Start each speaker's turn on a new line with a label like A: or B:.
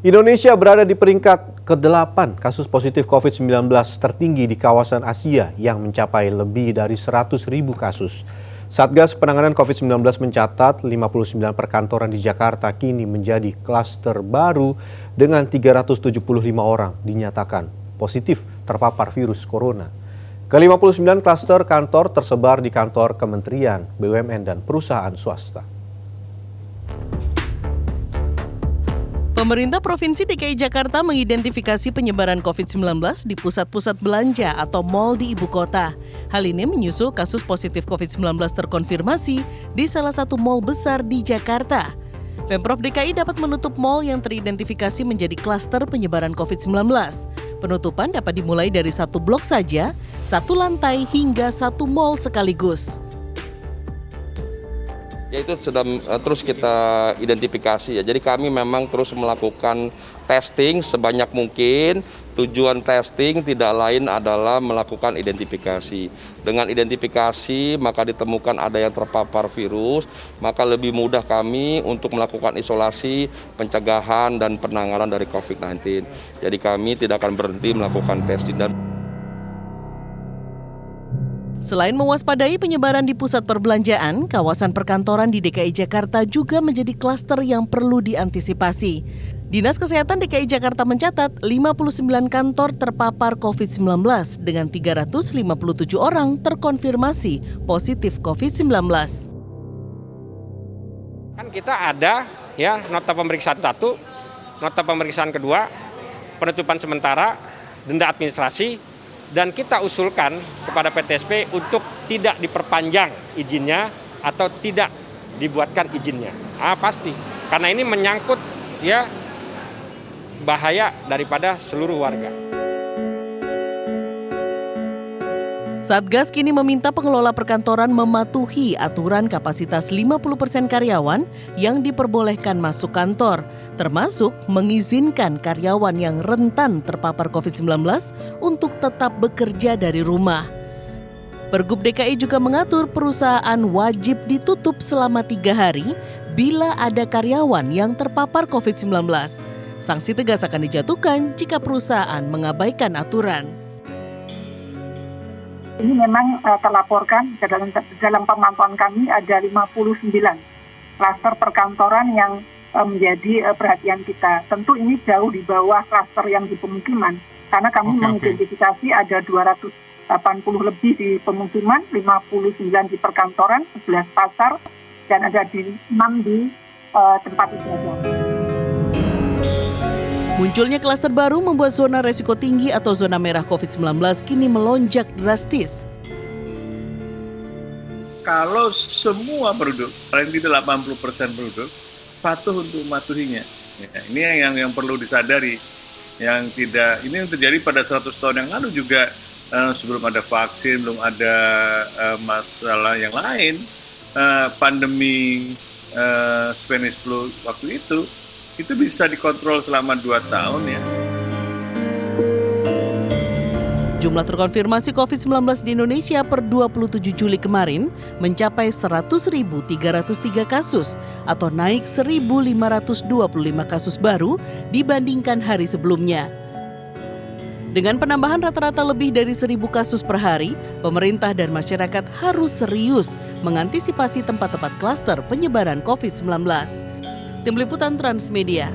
A: Indonesia berada di peringkat ke-8 kasus positif COVID-19 tertinggi di kawasan Asia yang mencapai lebih dari 100.000 kasus. Satgas Penanganan COVID-19 mencatat 59 perkantoran di Jakarta kini menjadi klaster baru dengan 375 orang dinyatakan positif terpapar virus corona. Ke-59 klaster kantor tersebar di kantor kementerian, BUMN, dan perusahaan swasta.
B: Pemerintah Provinsi DKI Jakarta mengidentifikasi penyebaran COVID-19 di pusat-pusat belanja atau mal di ibu kota. Hal ini menyusul kasus positif COVID-19 terkonfirmasi di salah satu mal besar di Jakarta. Pemprov DKI dapat menutup mal yang teridentifikasi menjadi klaster penyebaran COVID-19. Penutupan dapat dimulai dari satu blok saja, satu lantai hingga satu mal sekaligus.
C: Ya, itu sedang terus kita identifikasi ya. Jadi kami memang terus melakukan testing sebanyak mungkin. Tujuan testing tidak lain adalah melakukan identifikasi. Dengan identifikasi maka ditemukan ada yang terpapar virus, maka lebih mudah kami untuk melakukan isolasi, pencegahan dan penanganan dari COVID-19. Jadi kami tidak akan berhenti melakukan testing.
B: Selain mewaspadai penyebaran di pusat perbelanjaan, kawasan perkantoran di DKI Jakarta juga menjadi klaster yang perlu diantisipasi. Dinas Kesehatan DKI Jakarta mencatat 59 kantor terpapar COVID-19 dengan 357 orang terkonfirmasi positif COVID-19.
D: Kan kita ada ya nota pemeriksaan 1, nota pemeriksaan kedua, penutupan sementara, denda administrasi, dan kita usulkan kepada PTSP untuk tidak diperpanjang izinnya atau tidak dibuatkan izinnya. Pasti, karena ini menyangkut ya bahaya daripada seluruh warga.
B: Satgas kini meminta pengelola perkantoran mematuhi aturan kapasitas 50% karyawan yang diperbolehkan masuk kantor, termasuk mengizinkan karyawan yang rentan terpapar COVID-19 untuk tetap bekerja dari rumah. Pergub DKI juga mengatur perusahaan wajib ditutup selama 3 hari bila ada karyawan yang terpapar COVID-19. Sanksi tegas akan dijatuhkan jika perusahaan mengabaikan aturan.
E: Ini memang terlaporkan dalam pemantauan kami ada 59 klaster perkantoran yang menjadi perhatian kita. Tentu ini jauh di bawah klaster yang di pemukiman karena kami mengidentifikasi ada 280 lebih di pemukiman, 59 di perkantoran, 11 pasar, dan ada 6 di tempat ibadah.
B: Munculnya klaster baru membuat zona resiko tinggi atau zona merah COVID-19 kini melonjak drastis.
F: Kalau semua penduduk, paling tidak 80% penduduk, patuh untuk mematuhinya. Ya, ini yang perlu disadari. Yang tidak, ini yang terjadi pada 100 tahun yang lalu juga sebelum ada vaksin, belum ada masalah yang lain. Pandemi Spanish flu waktu itu bisa dikontrol selama 2 tahun ya.
B: Jumlah terkonfirmasi COVID-19 di Indonesia per 27 Juli kemarin mencapai 100.303 kasus atau naik 1.525 kasus baru dibandingkan hari sebelumnya. Dengan penambahan rata-rata lebih dari 1.000 kasus per hari, pemerintah dan masyarakat harus serius mengantisipasi tempat-tempat klaster penyebaran COVID-19. Tim Liputan Transmedia.